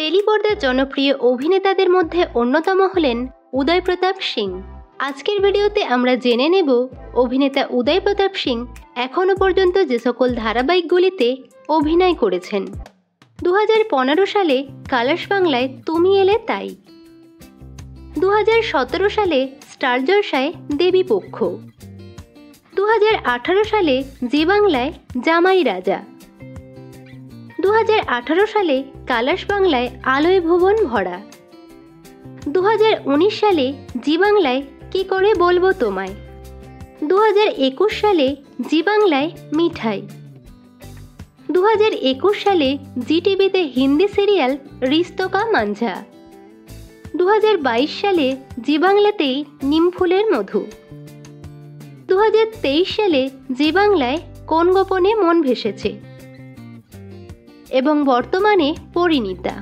টেলিপর্দার জনপ্রিয় অভিনেতাদের মধ্যে অন্যতম হলেন উদয় প্রতাপ সিং। আজকের ভিডিওতে আমরা জেনে নেব অভিনেতা উদয় প্রতাপ সিং এখনও পর্যন্ত যে সকল ধারাবাহিকগুলিতে অভিনয় করেছেন। 2015 সালে কালার্স বাংলায় তুমি এলে তাই, 2017 সালে স্টার জলসায় দেবী পক্ষ, 2018 সালে জি বাংলায় জামাই রাজা, 2018 সালে কালার্স বাংলায় আলোয় ভুবন ভরা, 2019 সালে জি বাংলায় কি করে বলবো তোমায়, 2021 সালে জি বাংলায় মিঠাই, 2021 সালে জি টিভিতে হিন্দি সিরিয়াল রিশতো কা মাঞ্ঝা, 2022 সালে জি বাংলাতেই নিমফুলের মধু, 2023 সালে জি বাংলায় কোন গোপনে মন ভেসেছে এবং বর্তমানে পরিণীতা।